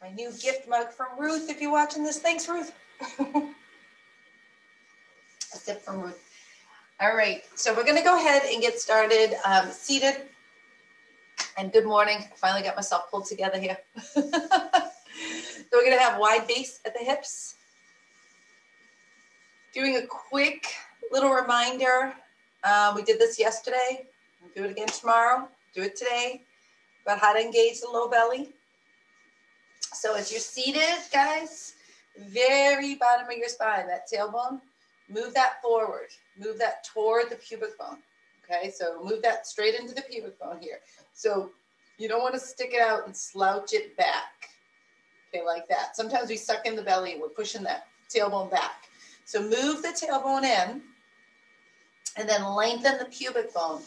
My new gift mug from Ruth, if you're watching this. Thanks, Ruth. A sip from Ruth. All right, so we're going to go ahead and get started. Seated. And good morning. I finally got myself pulled together here. So we're going to have wide base at the hips. Doing a quick little reminder. We did this yesterday. We'll do it again tomorrow. Do it today. About how to engage the low belly. So as you're seated, guys, very bottom of your spine, that tailbone, move that forward. Move that toward the pubic bone. Okay, so move that straight into the pubic bone here. So you don't want to stick it out and slouch it back. Okay, like that. Sometimes we suck in the belly and we're pushing that tailbone back. So move the tailbone in and then lengthen the pubic bone.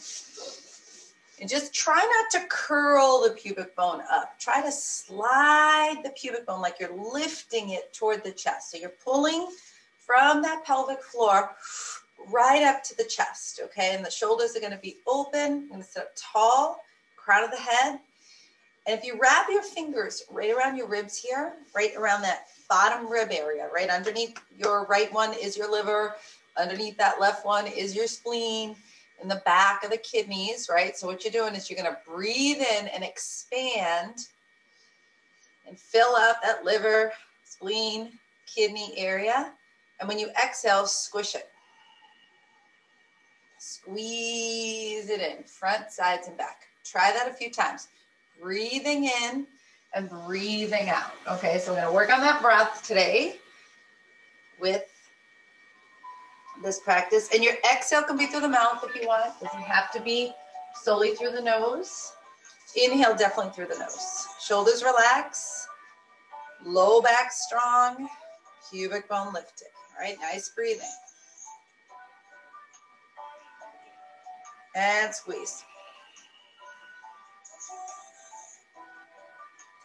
And just try not to curl the pubic bone up. Try to slide the pubic bone like you're lifting it toward the chest. So you're pulling from that pelvic floor right up to the chest, okay? And the shoulders are gonna be open. You're gonna sit up tall, crown of the head. And if you wrap your fingers right around your ribs here, right around that bottom rib area, right underneath your right one is your liver, underneath that left one is your spleen, in the back of the kidneys, right? So what you're doing is you're gonna breathe in and expand and fill up that liver, spleen, kidney area. And when you exhale, squish it. Squeeze it in, front, sides, and back. Try that a few times. Breathing in and breathing out. Okay, so we're gonna work on that breath today with this practice. And your exhale can be through the mouth if you want. It doesn't have to be solely through the nose. Inhale definitely through the nose. Shoulders relax, low back strong, pubic bone lifted. All right, nice breathing. And squeeze.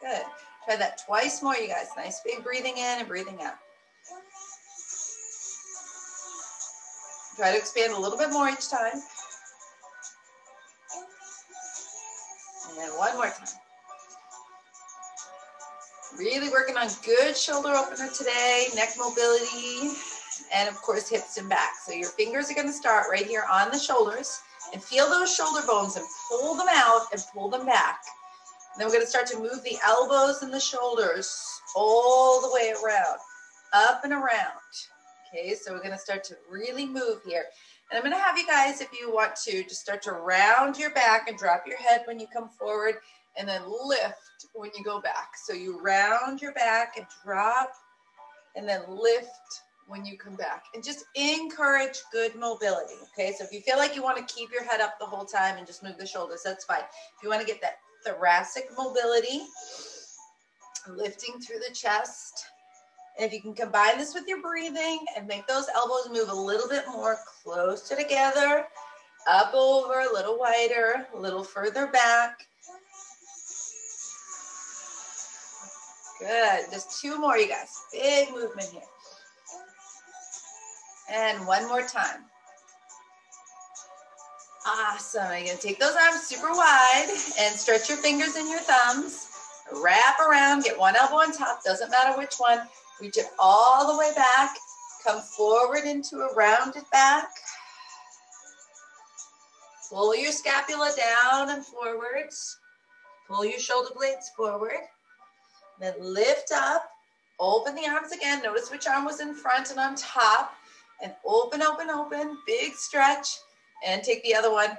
Good. Try that twice more, you guys. Nice big breathing in and breathing out. Try to expand a little bit more each time. And one more time. Really working on good shoulder opener today, neck mobility, and of course hips and back. So your fingers are going to start right here on the shoulders and feel those shoulder bones and pull them out and pull them back. And then we're going to start to move the elbows and the shoulders all the way around, up and around. Okay, so we're going to start to really move here. And I'm going to have you guys, if you want to, just start to round your back and drop your head when you come forward and then lift when you go back. So you round your back and drop and then lift when you come back. And just encourage good mobility, okay? So if you feel like you want to keep your head up the whole time and just move the shoulders, that's fine. If you want to get that thoracic mobility, lifting through the chest, and if you can combine this with your breathing and make those elbows move a little bit more closer together, up over, a little wider, a little further back. Good, just two more, you guys. Big movement here. And one more time. Awesome. You're going to take those arms super wide and stretch your fingers and your thumbs. Wrap around, get one elbow on top, doesn't matter which one. Reach it all the way back. Come forward into a rounded back. Pull your scapula down and forwards. Pull your shoulder blades forward. Then lift up. Open the arms again. Notice which arm was in front and on top. And open, open, open. Big stretch. And take the other one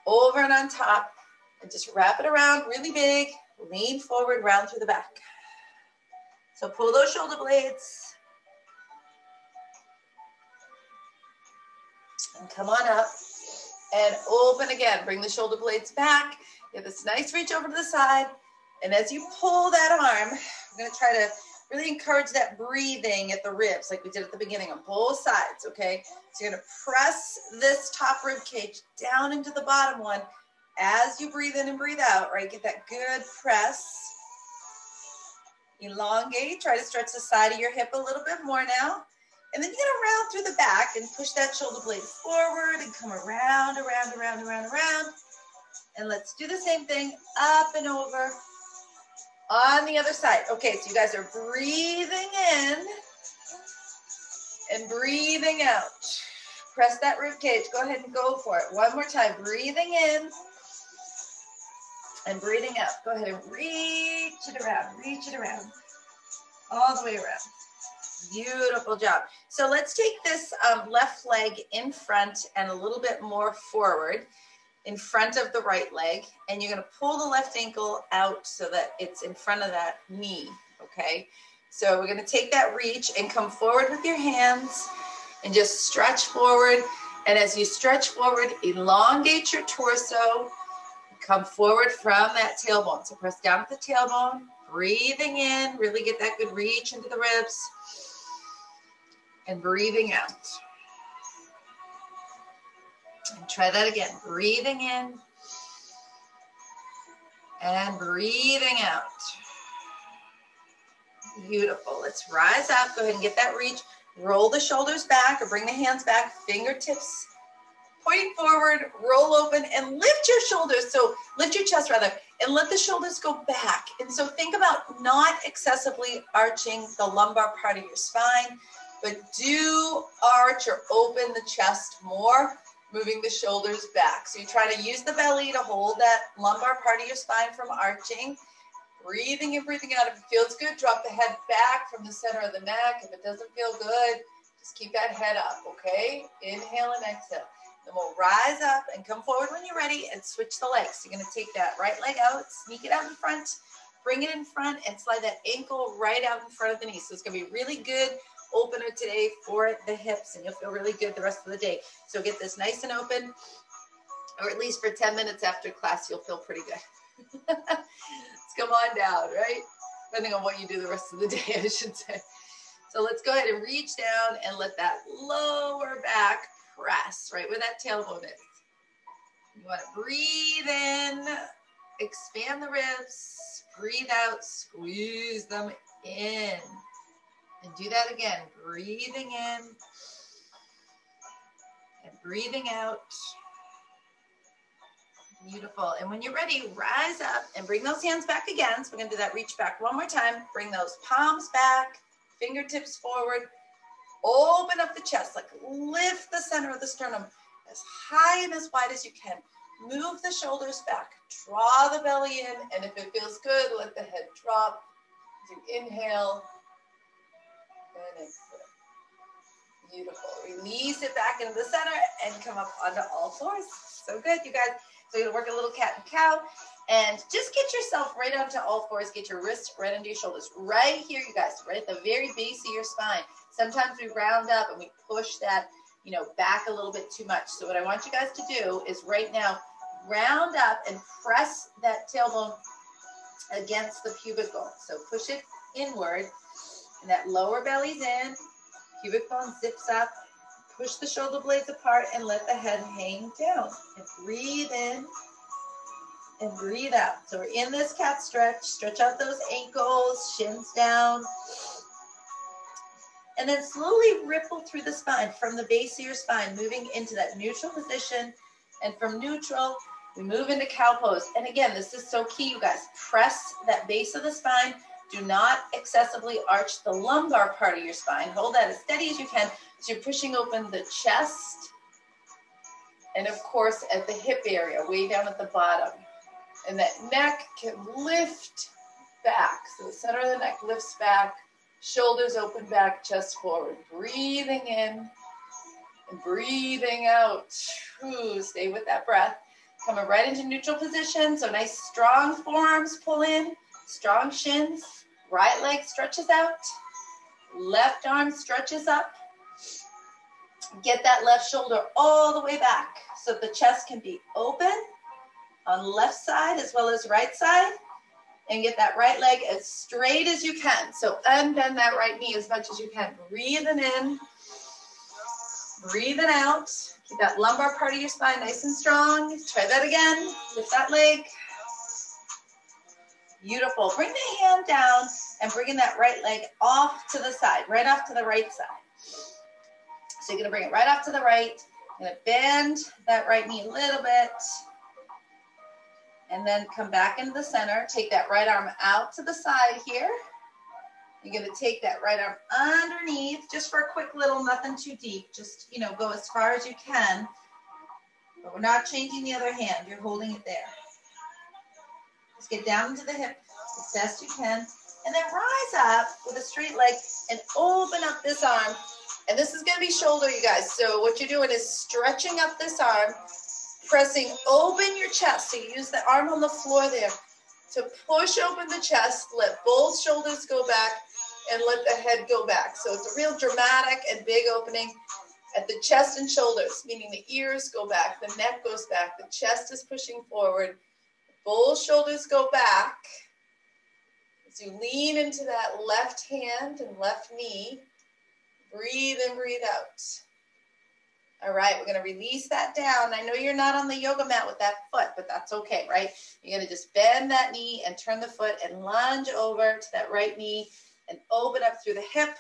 over and on top. And just wrap it around really big. Lean forward, round through the back. So pull those shoulder blades. And come on up. And open again. Bring the shoulder blades back. You have this nice reach over to the side. And as you pull that arm, I'm going to try to really encourage that breathing at the ribs like we did at the beginning on both sides, okay? So you're going to press this top rib cage down into the bottom one as you breathe in and breathe out, right? Get that good press. Elongate. Try to stretch the side of your hip a little bit more now. And then you're going to round through the back and push that shoulder blade forward and come around, around, around, around, around. And let's do the same thing, up and over, On the other side. Okay, so you guys are breathing in and breathing out. Press that rib cage. Go ahead and go for it. One more time. Breathing in and breathing out. Go ahead and reach it around. Reach it around. All the way around. Beautiful job. So let's take this left leg in front and a little bit more forward in front of the right leg. And you're going to pull the left ankle out so that it's in front of that knee. Okay. So we're going to take that reach and come forward with your hands and just stretch forward. And as you stretch forward, elongate your torso. Come forward from that tailbone. So press down at the tailbone, breathing in, really get that good reach into the ribs, and breathing out. And try that again. Breathing in and breathing out. Beautiful. Let's rise up. Go ahead and get that reach. Roll the shoulders back or bring the hands back, fingertips pointing forward, roll open, and lift your shoulders. So lift your chest rather, and let the shoulders go back. And so think about not excessively arching the lumbar part of your spine, but do arch or open the chest more, moving the shoulders back. So you try to use the belly to hold that lumbar part of your spine from arching. Breathing in, breathing out. If it feels good, drop the head back from the center of the neck. If it doesn't feel good, just keep that head up, okay? Inhale and exhale. Then we'll rise up and come forward when you're ready and switch the legs. You're going to take that right leg out, sneak it out in front, bring it in front, and slide that ankle right out in front of the knee. So it's going to be really good opener today for the hips, and you'll feel really good the rest of the day. So get this nice and open, or at least for 10 minutes after class, you'll feel pretty good. Let's come on down, right? Depending on what you do the rest of the day, I should say. So let's go ahead and reach down and let that lower back press right where that tailbone is. You want to breathe in, expand the ribs, breathe out, squeeze them in. And do that again, breathing in and breathing out. Beautiful. And when you're ready, rise up and bring those hands back again. So we're going to do that reach back one more time. Bring those palms back, fingertips forward. Open up the chest, like lift the center of the sternum as high and as wide as you can. Move the shoulders back, draw the belly in, and if it feels good, let the head drop. Do inhale and exhale. Beautiful. Release it back into the center and come up onto all fours. So good, you guys. So you're gonna work a little cat and cow, and just get yourself right onto all fours. Get your wrists right under your shoulders. Right here, you guys, right at the very base of your spine. Sometimes we round up and we push that, back a little bit too much. So what I want you guys to do is right now, round up and press that tailbone against the pubic bone. So push it inward, and that lower belly's in, pubic bone zips up, push the shoulder blades apart, and let the head hang down. And breathe in and breathe out. So we're in this cat stretch. Stretch out those ankles, shins down. And then slowly ripple through the spine from the base of your spine, moving into that neutral position. And from neutral, we move into cow pose. And again, this is so key, you guys. Press that base of the spine. Do not excessively arch the lumbar part of your spine. Hold that as steady as you can. So you're pushing open the chest. And of course, at the hip area, way down at the bottom. And that neck can lift back. So the center of the neck lifts back. Shoulders open back, chest forward. Breathing in and breathing out. Ooh, stay with that breath. Coming right into neutral position. So nice strong forearms pull in, strong shins. Right leg stretches out. Left arm stretches up. Get that left shoulder all the way back so the chest can be open on left side as well as right side. And get that right leg as straight as you can. So unbend that right knee as much as you can. Breathing in, breathing out. Keep that lumbar part of your spine nice and strong. Try that again. Lift that leg. Beautiful. Bring the hand down and bringing that right leg off to the side, right off to the right side. So you're going to bring it right off to the right. You're going to bend that right knee a little bit. And then come back into the center. Take that right arm out to the side here. You're going to take that right arm underneath just for a quick little, nothing too deep. Just, you know, go as far as you can. But we're not changing the other hand. You're holding it there. Just get down into the hip as best you can. And then rise up with a straight leg and open up this arm. And this is going to be shoulder, you guys. So what you're doing is stretching up this arm, pressing open your chest. So you use the arm on the floor there to push open the chest, let both shoulders go back, and let the head go back. So it's a real dramatic and big opening at the chest and shoulders, meaning the ears go back, the neck goes back, the chest is pushing forward, both shoulders go back. As you lean into that left hand and left knee, breathe in, breathe out. All right, we're gonna release that down. I know you're not on the yoga mat with that foot, but that's okay, right? You're gonna just bend that knee and turn the foot and lunge over to that right knee and open up through the hip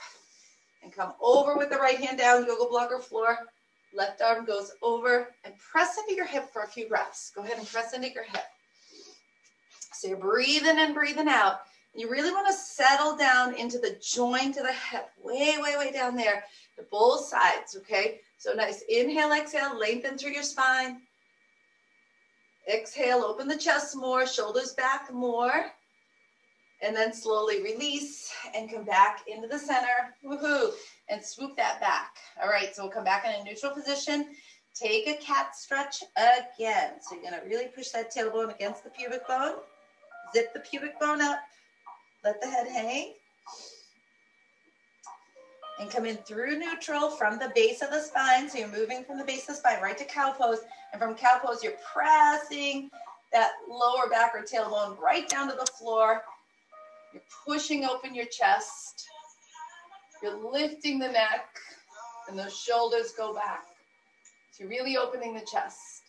and come over with the right hand down, yoga block or floor. Left arm goes over and press into your hip for a few breaths. Go ahead and press into your hip. So you're breathing in, breathing out. You really want to settle down into the joint of the hip, way, way, way down there to both sides, okay? So nice inhale, exhale, lengthen through your spine. Exhale, open the chest more, shoulders back more. And then slowly release and come back into the center, woohoo, and swoop that back. All right, so we'll come back in a neutral position. Take a cat stretch again. So you're gonna really push that tailbone against the pubic bone. Zip the pubic bone up. Let the head hang. And come in through neutral from the base of the spine. So you're moving from the base of the spine right to cow pose. And from cow pose, you're pressing that lower back or tailbone right down to the floor. You're pushing open your chest. You're lifting the neck. And those shoulders go back. So you're really opening the chest.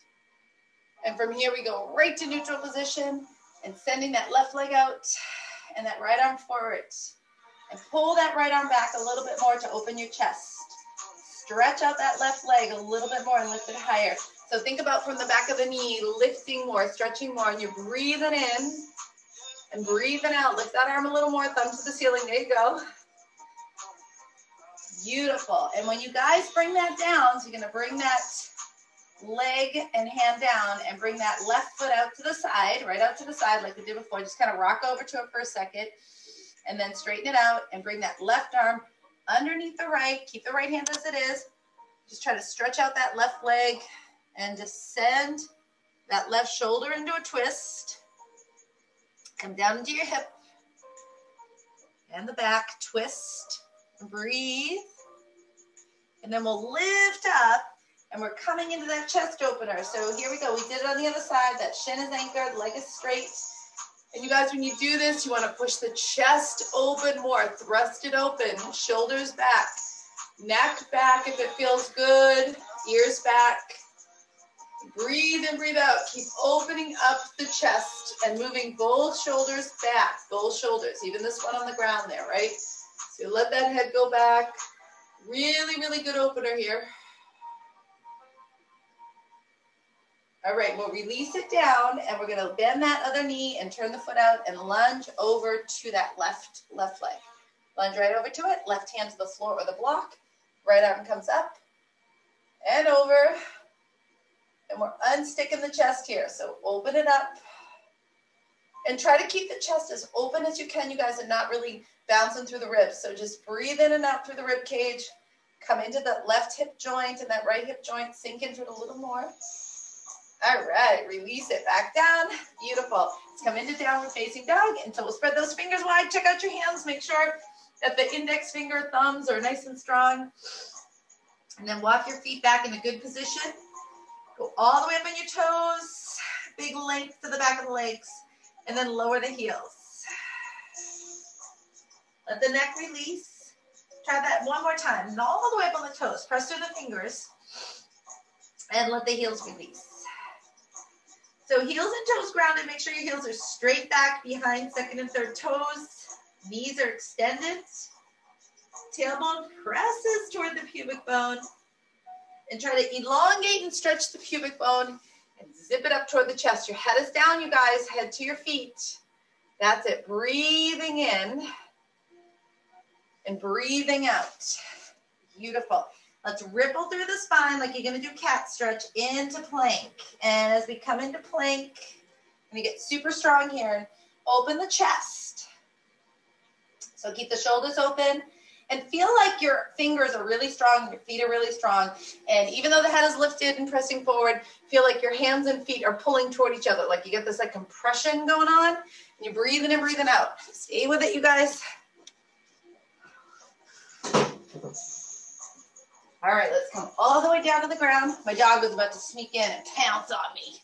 And from here, we go right to neutral position and sending that left leg out and that right arm forward. And pull that right arm back a little bit more to open your chest. Stretch out that left leg a little bit more and lift it higher. So think about from the back of the knee, lifting more, stretching more, and you're breathing in and breathing out. Lift that arm a little more, thumb to the ceiling. There you go. Beautiful. And when you guys bring that down, so you're going to bring that leg and hand down and bring that left foot out to the side, right out to the side like we did before. Just kind of rock over to it for a second. And then straighten it out and bring that left arm underneath the right. Keep the right hand as it is. Just try to stretch out that left leg and just send that left shoulder into a twist. Come down into your hip and the back. Twist and breathe. And then we'll lift up and we're coming into that chest opener. So here we go. We did it on the other side. That shin is anchored, leg is straight. And you guys, when you do this, you want to push the chest open more. Thrust it open. Shoulders back. Neck back if it feels good. Ears back. Breathe in, breathe out. Keep opening up the chest and moving both shoulders back. Both shoulders. Even this one on the ground there, right? So let that head go back. Really, really good opener here. All right, we'll release it down and we're gonna bend that other knee and turn the foot out and lunge over to that left leg. Lunge right over to it, left hand to the floor or the block, right arm comes up and over. And we're unsticking the chest here. So open it up and try to keep the chest as open as you can, you guys, and not really bouncing through the ribs. So just breathe in and out through the rib cage. Come into the left hip joint and that right hip joint, sink into it a little more. All right, release it back down. Beautiful. Let's come into downward facing dog. And so we'll spread those fingers wide. Check out your hands. Make sure that the index finger, thumbs are nice and strong. And then walk your feet back in a good position. Go all the way up on your toes. Big length to the back of the legs. And then lower the heels. Let the neck release. Try that one more time. And all the way up on the toes. Press through the fingers. And let the heels release. So heels and toes grounded. Make sure your heels are straight back behind second and third toes. Knees are extended. Tailbone presses toward the pubic bone. And try to elongate and stretch the pubic bone And zip it up toward the chest. Your head is down, you guys. Head to your feet. That's it. Breathing in and breathing out. Beautiful. Let's ripple through the spine like you're going to do cat stretch into plank. And as we come into plank, I'm going to get super strong here and open the chest. So keep the shoulders open and feel like your fingers are really strong, your feet are really strong. And even though the head is lifted and pressing forward, feel like your hands and feet are pulling toward each other. Like you get this like compression going on. And you're breathing and breathing out. Stay with it, you guys. All right, let's come all the way down to the ground. My dog was about to sneak in and pounce on me.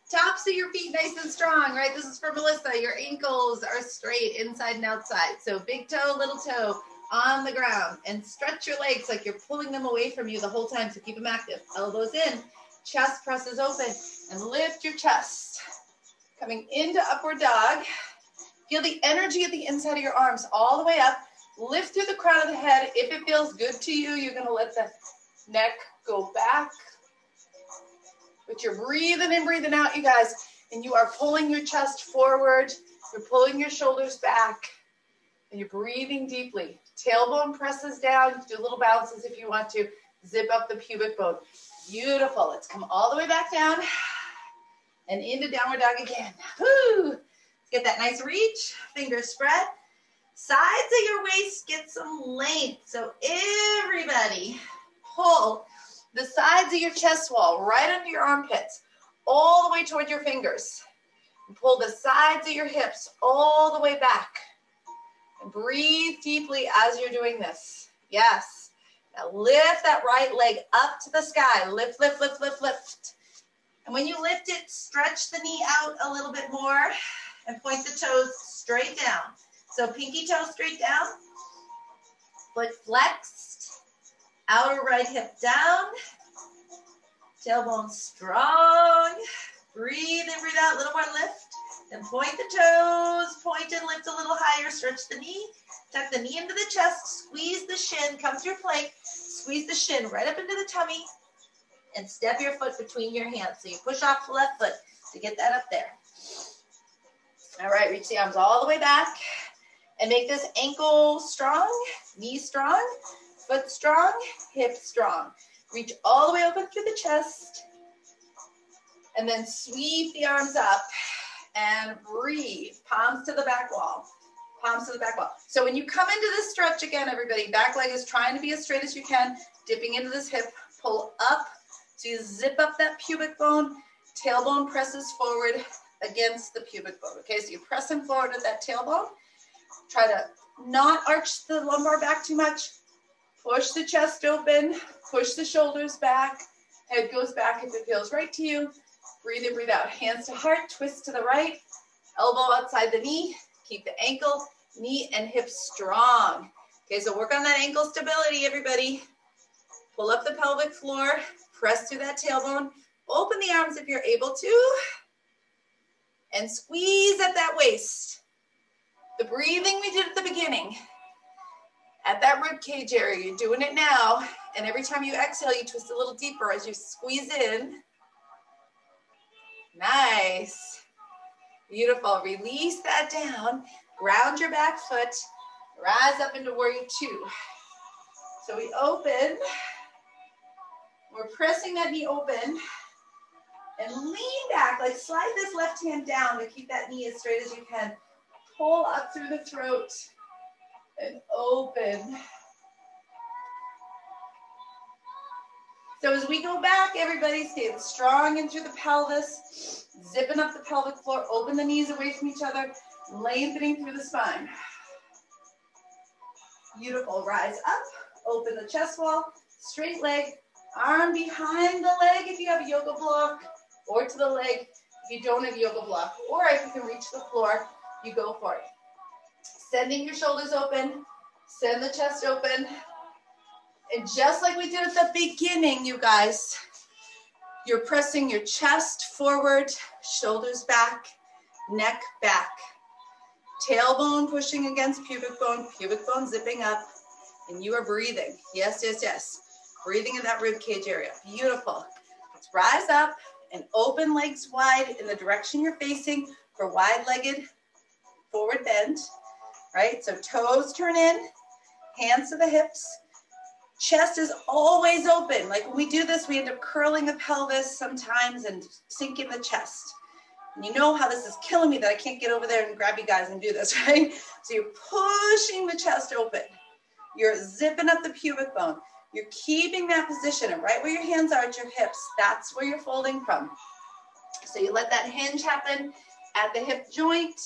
Tops of your feet nice and strong, right? This is for Melissa. Your ankles are straight inside and outside. So big toe, little toe on the ground. And stretch your legs like you're pulling them away from you the whole time, so keep them active. Elbows in, chest presses open, and lift your chest. Coming into upward dog. Feel the energy at the inside of your arms all the way up. Lift through the crown of the head. If it feels good to you, you're going to let the neck go back. But you're breathing in, breathing out, you guys. And you are pulling your chest forward. You're pulling your shoulders back. And you're breathing deeply. Tailbone presses down. Do little bounces if you want to. Zip up the pubic bone. Beautiful. Let's come all the way back down. And into downward dog again. Woo! Let's get that nice reach. Fingers spread. Sides of your waist get some length. So everybody pull the sides of your chest wall right under your armpits, all the way toward your fingers. And pull the sides of your hips all the way back. And breathe deeply as you're doing this. Yes. Now lift that right leg up to the sky. Lift, lift, lift, lift, lift. And when you lift it, stretch the knee out a little bit more and point the toes straight down. So pinky toe straight down, foot flexed, outer right hip down, tailbone strong. Breathe in, breathe out, a little more lift. Then point the toes, point and lift a little higher, stretch the knee, tuck the knee into the chest, squeeze the shin, come through plank, squeeze the shin right up into the tummy, and step your foot between your hands. So you push off the left foot to get that up there. All right, reach the arms all the way back. And make this ankle strong, knee strong, foot strong, hip strong. Reach all the way open through the chest. And then sweep the arms up and breathe. Palms to the back wall. Palms to the back wall. So when you come into this stretch again, everybody, back leg is trying to be as straight as you can. Dipping into this hip, pull up. So you zip up that pubic bone. Tailbone presses forward against the pubic bone. Okay, so you're pressing forward with that tailbone. Try to not arch the lumbar back too much. Push the chest open. Push the shoulders back. Head goes back if it feels right to you. Breathe in, breathe out. Hands to heart. Twist to the right. Elbow outside the knee. Keep the ankle, knee, and hip strong. Okay, so work on that ankle stability, everybody. Pull up the pelvic floor. Press through that tailbone. Open the arms if you're able to. And squeeze at that waist. The breathing we did at the beginning, at that rib cage area, you're doing it now. And every time you exhale, you twist a little deeper as you squeeze in. Nice. Beautiful. Release that down. Ground your back foot. Rise up into warrior two. So we open. We're pressing that knee open. And lean back. Like slide this left hand down to keep that knee as straight as you can. Pull up through the throat and open. So as we go back, everybody stay strong into the pelvis, zipping up the pelvic floor, open the knees away from each other, lengthening through the spine. Beautiful, rise up, open the chest wall, straight leg, arm behind the leg if you have a yoga block, or to the leg if you don't have a yoga block, or if you can reach the floor, you go for it. Sending your shoulders open, send the chest open. And just like we did at the beginning, you guys, you're pressing your chest forward, shoulders back, neck back. Tailbone pushing against pubic bone zipping up, and you are breathing. Yes, yes, yes. Breathing in that rib cage area. Beautiful. Let's rise up and open legs wide in the direction you're facing for wide-legged forward bend, right? So toes turn in, hands to the hips. Chest is always open. Like when we do this, we end up curling the pelvis sometimes and sinking the chest. And you know how this is killing me that I can't get over there and grab you guys and do this, right? So you're pushing the chest open. You're zipping up the pubic bone. You're keeping that position, and right where your hands are at your hips, that's where you're folding from. So you let that hinge happen at the hip joint.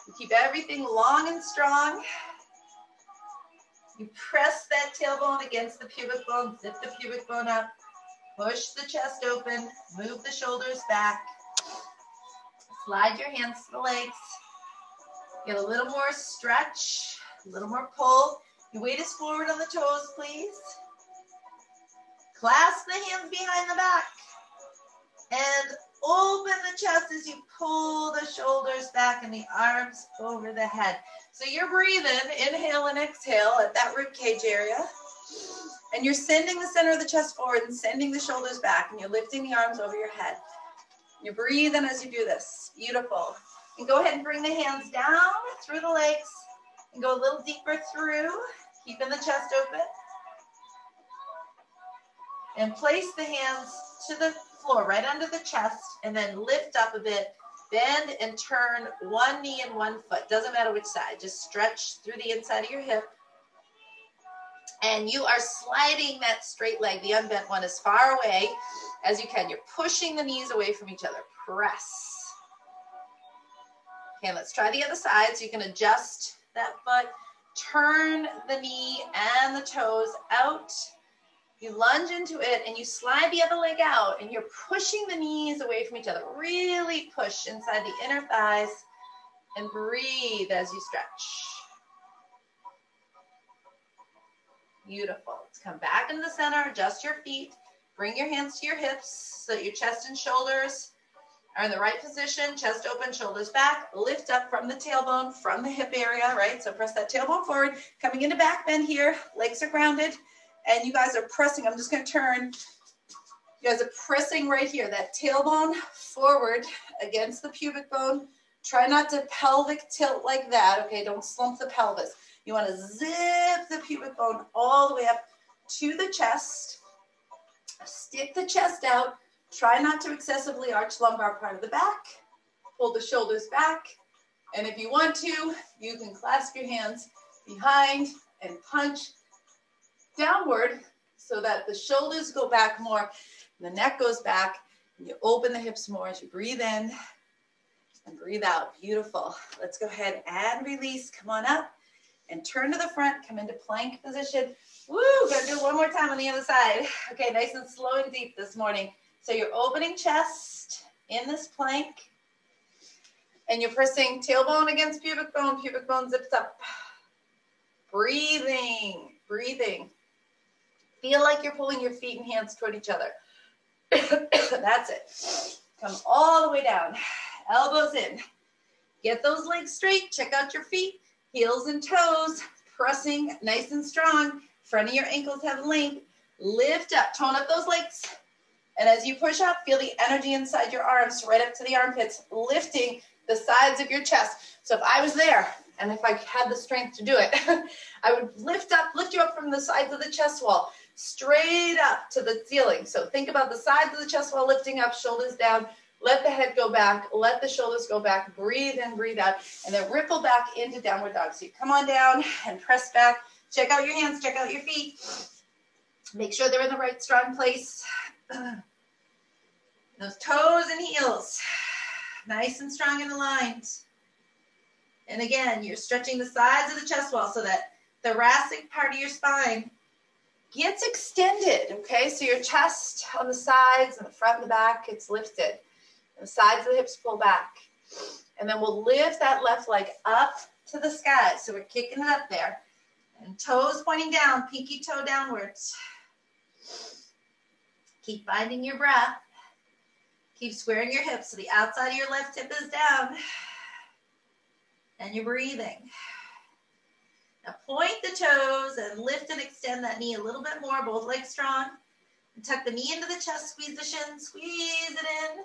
You keep everything long and strong. You press that tailbone against the pubic bone, zip the pubic bone up, push the chest open, move the shoulders back. Slide your hands to the legs. Get a little more stretch, a little more pull. Your weight is forward on the toes, please. Clasp the hands behind the back. And open the chest as you pull the shoulders back and the arms over the head. So you're breathing, inhale and exhale at that rib cage area. And you're sending the center of the chest forward and sending the shoulders back. And you're lifting the arms over your head. You're breathing as you do this. Beautiful. And go ahead and bring the hands down through the legs and go a little deeper through, keeping the chest open. And place the hands to the floor right under the chest and then lift up a bit, bend and turn one knee and one foot. Doesn't matter which side, just stretch through the inside of your hip. And you are sliding that straight leg, the unbent one, as far away as you can. You're pushing the knees away from each other. Press. Okay, let's try the other side. So you can adjust that foot, turn the knee and the toes out. You lunge into it and you slide the other leg out and you're pushing the knees away from each other. Really push inside the inner thighs and breathe as you stretch. Beautiful. Let's come back into the center, adjust your feet, bring your hands to your hips so that your chest and shoulders are in the right position, chest open, shoulders back, lift up from the tailbone, from the hip area, right? So press that tailbone forward, coming into back bend here, legs are grounded, and you guys are pressing. I'm just gonna turn. You guys are pressing right here, that tailbone forward against the pubic bone. Try not to pelvic tilt like that, okay? Don't slump the pelvis. You wanna zip the pubic bone all the way up to the chest. Stick the chest out. Try not to excessively arch lumbar part of the back. Pull the shoulders back. And if you want to, you can clasp your hands behind and punch downward so that the shoulders go back more, and the neck goes back, and you open the hips more as you breathe in and breathe out. Beautiful. Let's go ahead and release. Come on up and turn to the front. Come into plank position. Woo, gonna do it one more time on the other side. Okay, nice and slow and deep this morning. So you're opening chest in this plank, and you're pressing tailbone against pubic bone zips up. Breathing, breathing. Feel like you're pulling your feet and hands toward each other. That's it. Come all the way down, elbows in. Get those legs straight, check out your feet, heels and toes, pressing nice and strong. Front of your ankles have length. Lift up, tone up those legs. And as you push up, feel the energy inside your arms, right up to the armpits, lifting the sides of your chest. So if I was there, and if I had the strength to do it, I would lift you up from the sides of the chest wall, straight up to the ceiling. So think about the sides of the chest wall lifting up, shoulders down. Let the head go back, let the shoulders go back, breathe in, breathe out, and then ripple back into downward dog. So you come on down and press back. Check out your hands, check out your feet. Make sure they're in the right strong place. Those toes and heels, nice and strong and aligned. And again, you're stretching the sides of the chest wall so that the thoracic part of your spine gets extended, okay? So your chest on the sides and the front and the back gets lifted. And the sides of the hips pull back. And then we'll lift that left leg up to the sky. So we're kicking it up there. And toes pointing down, pinky toe downwards. Keep finding your breath. Keep squaring your hips so the outside of your left hip is down. And you're breathing. Now point the toes and lift and extend that knee a little bit more, both legs strong. Tuck the knee into the chest, squeeze the shin, squeeze it in.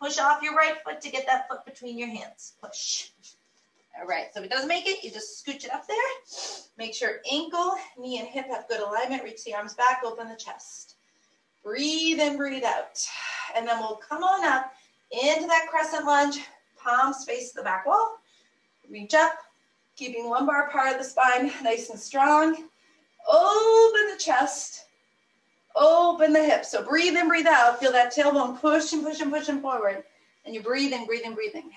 Push off your right foot to get that foot between your hands. Push. All right, so if it doesn't make it, you just scooch it up there. Make sure ankle, knee, and hip have good alignment. Reach the arms back, open the chest. Breathe in, breathe out. And then we'll come on up into that crescent lunge. Palms face the back wall. Reach up, keeping lumbar part of the spine nice and strong. Open the chest. Open the hips. So breathe in, breathe out. Feel that tailbone push and push and pushing forward. And you breathe in, breathing, breathing.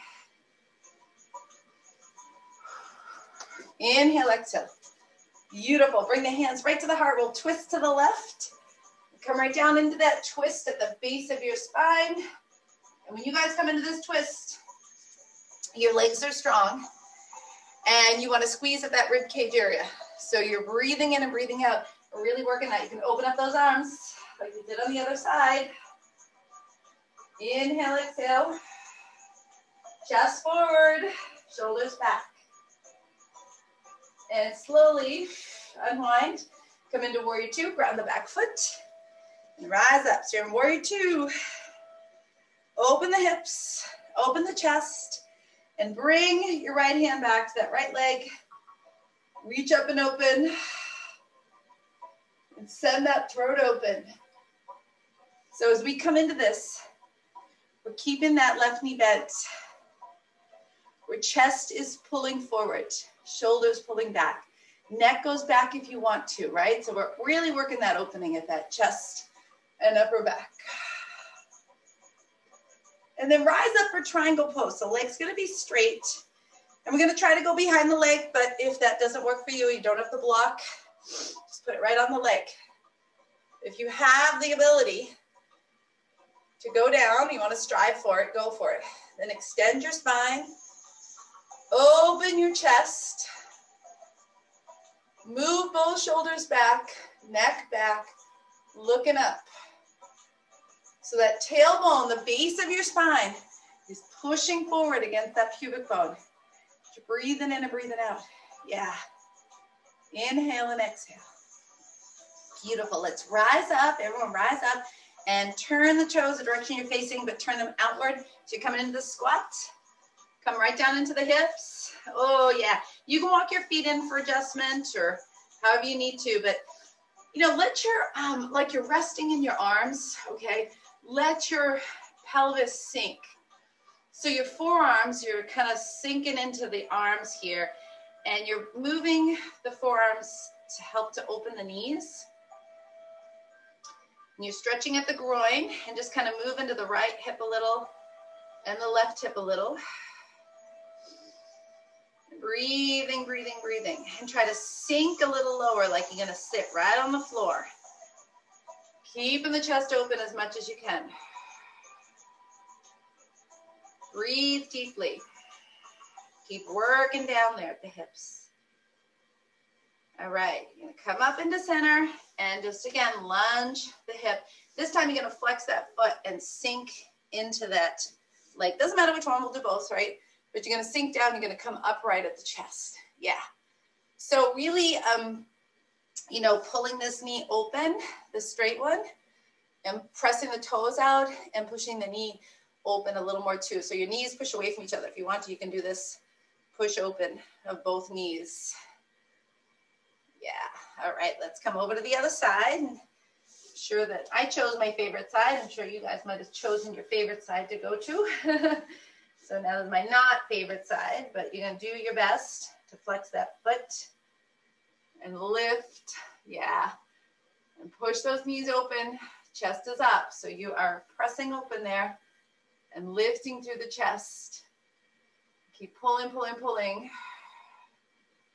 Inhale, exhale. Beautiful. Bring the hands right to the heart. We'll twist to the left. Come right down into that twist at the base of your spine. And when you guys come into this twist, your legs are strong. And you want to squeeze at that rib cage area. So you're breathing in and breathing out. We're really working that. You can open up those arms like we did on the other side. Inhale, exhale. Chest forward, shoulders back. And slowly unwind. Come into warrior two, ground the back foot. And rise up. So you're in warrior two. Open the hips, open the chest, and bring your right hand back to that right leg. Reach up and open. And send that throat open. So as we come into this, we're keeping that left knee bent. Where chest is pulling forward, shoulders pulling back. Neck goes back if you want to, right? So we're really working that opening at that chest and upper back. And then rise up for triangle pose. So leg's gonna be straight. And we're gonna try to go behind the leg, but if that doesn't work for you, you don't have to block. Just put it right on the leg. If you have the ability to go down, you want to strive for it, go for it. Then extend your spine, open your chest, move both shoulders back, neck back, looking up. So that tailbone, the base of your spine, is pushing forward against that pubic bone. You're breathing in and breathing out. Yeah. Inhale and exhale. Beautiful. Let's rise up. Everyone rise up and turn the toes the direction you're facing, but turn them outward. So you're coming into the squat. Come right down into the hips. Oh, yeah. You can walk your feet in for adjustment or however you need to, but, you know, let your, like you're resting in your arms, okay? Let your pelvis sink. So your forearms, you're kind of sinking into the arms here. And you're moving the forearms to help to open the knees. And you're stretching at the groin and just kind of move into the right hip a little and the left hip a little. Breathing, breathing, breathing. And try to sink a little lower like you're going to sit right on the floor. Keeping the chest open as much as you can. Breathe deeply. Keep working down there at the hips. All right, you're gonna come up into center and just again, lunge the hip. This time you're gonna flex that foot and sink into that leg. Doesn't matter which one, we'll do both, right? But you're gonna sink down, you're gonna come upright at the chest. Yeah. So really, you know, pulling this knee open, the straight one, and pressing the toes out and pushing the knee open a little more too. So your knees push away from each other. If you want to, you can do this push open of both knees. Yeah, all right, let's come over to the other side. I'm sure that I chose my favorite side. I'm sure you guys might have chosen your favorite side to go to. So now this is my not favorite side, but you're gonna do your best to flex that foot and lift, yeah. And push those knees open, chest is up. So you are pressing open there and lifting through the chest. Keep pulling, pulling, pulling.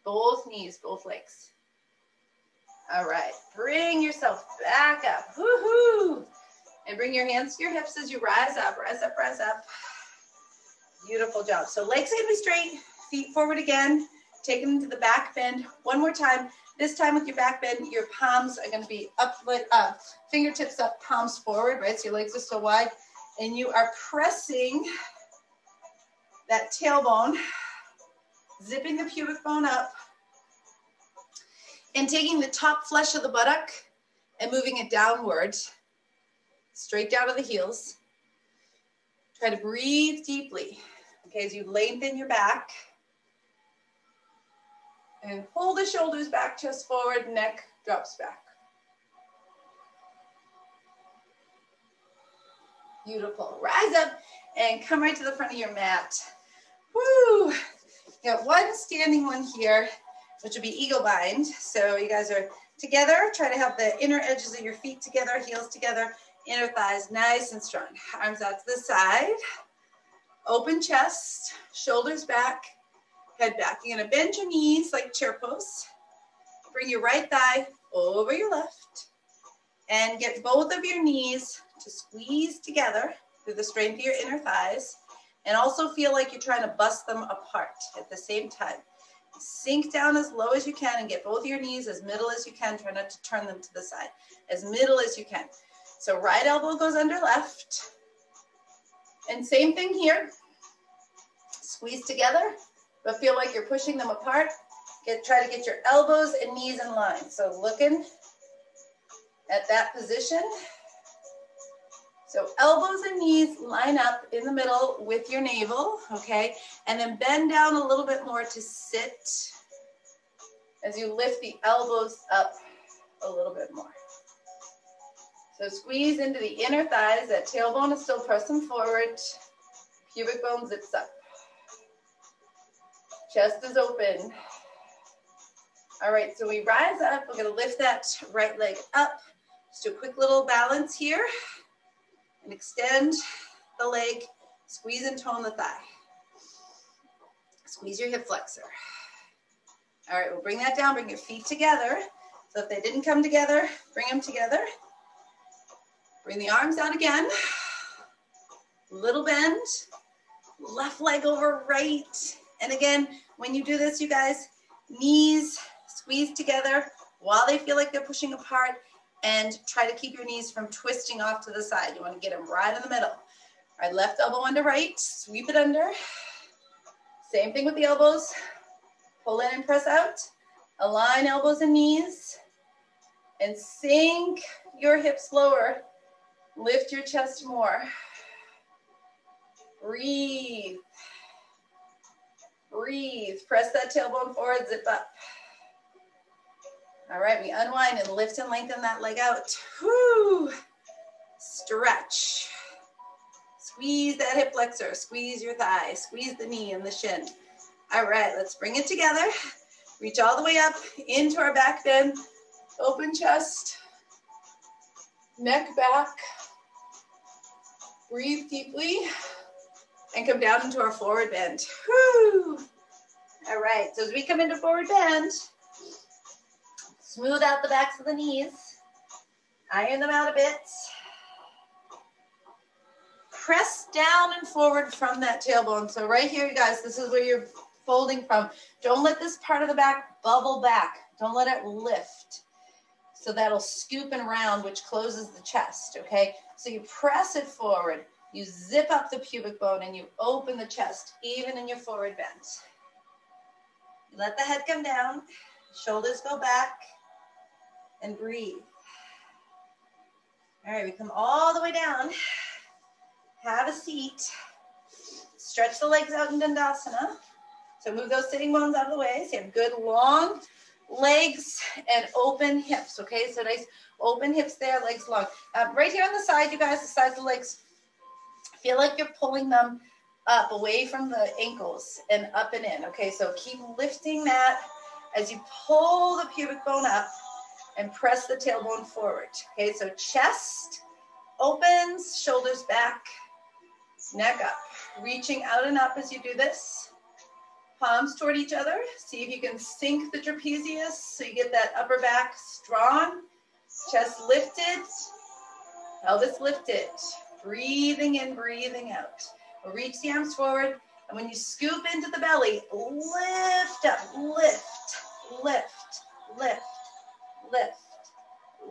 Both knees, both legs. All right, bring yourself back up. Woohoo! And bring your hands to your hips as you rise up, rise up, rise up. Beautiful job. So legs are gonna be straight, feet forward again. Take them to the back bend. One more time. This time with your back bend, your palms are gonna be up, fingertips up, palms forward, right? So your legs are still wide. And you are pressing that tailbone, zipping the pubic bone up, and taking the top flesh of the buttock and moving it downward straight down to the heels. Try to breathe deeply, okay, as you lengthen your back. And pull the shoulders back, chest forward, neck drops back. Beautiful. Rise up and come right to the front of your mat. Woo! You got one standing one here, which will be eagle bind. So you guys are together. Try to have the inner edges of your feet together, heels together, inner thighs nice and strong. Arms out to the side. Open chest, shoulders back, head back. You're gonna bend your knees like chair pose. Bring your right thigh over your left and get both of your knees to squeeze together through the strength of your inner thighs, and also feel like you're trying to bust them apart at the same time. Sink down as low as you can and get both your knees as middle as you can. Try not to turn them to the side. As middle as you can. So right elbow goes under left. And same thing here. Squeeze together, but feel like you're pushing them apart. Try to get your elbows and knees in line. So looking at that position. So elbows and knees line up in the middle with your navel, okay? And then bend down a little bit more to sit as you lift the elbows up a little bit more. So squeeze into the inner thighs. That tailbone is still pressing forward. Pubic bone zips up. Chest is open. All right, so we rise up. We're gonna lift that right leg up. Just do a quick little balance here. And extend the leg. Squeeze and tone the thigh. Squeeze your hip flexor. All right, we'll bring that down. Bring your feet together. So if they didn't come together, bring them together. Bring the arms out again. Little bend. Left leg over right. And again, when you do this, you guys, knees squeeze together while they feel like they're pushing apart, and try to keep your knees from twisting off to the side. You want to get them right in the middle. All right, left elbow under right, sweep it under. Same thing with the elbows. Pull in and press out. Align elbows and knees. And sink your hips lower. Lift your chest more. Breathe. Breathe. Press that tailbone forward, zip up. All right, we unwind and lift and lengthen that leg out. Whoo! Stretch. Squeeze that hip flexor. Squeeze your thigh. Squeeze the knee and the shin. All right, let's bring it together. Reach all the way up into our back bend. Open chest. Neck back. Breathe deeply. And come down into our forward bend. Whoo! All right, so as we come into forward bend, smooth out the backs of the knees. Iron them out a bit. Press down and forward from that tailbone. So right here, you guys, this is where you're folding from. Don't let this part of the back bubble back. Don't let it lift. So that'll scoop and round, which closes the chest, okay? So you press it forward. You zip up the pubic bone and you open the chest, even in your forward bend. You let the head come down, shoulders go back, and breathe. All right, we come all the way down. Have a seat. Stretch the legs out in Dandasana. So move those sitting bones out of the way. So you have good long legs and open hips, okay? So nice open hips there, legs long. Right here on the side, you guys, the sides of the legs, feel like you're pulling them up away from the ankles and up and in, okay? So keep lifting that as you pull the pubic bone up and press the tailbone forward, okay? So chest opens, shoulders back, neck up. Reaching out and up as you do this. Palms toward each other. See if you can sink the trapezius so you get that upper back strong. Chest lifted, pelvis lifted. Breathing in, breathing out. We'll reach the arms forward, and when you scoop into the belly, lift up, lift, lift, lift, lift,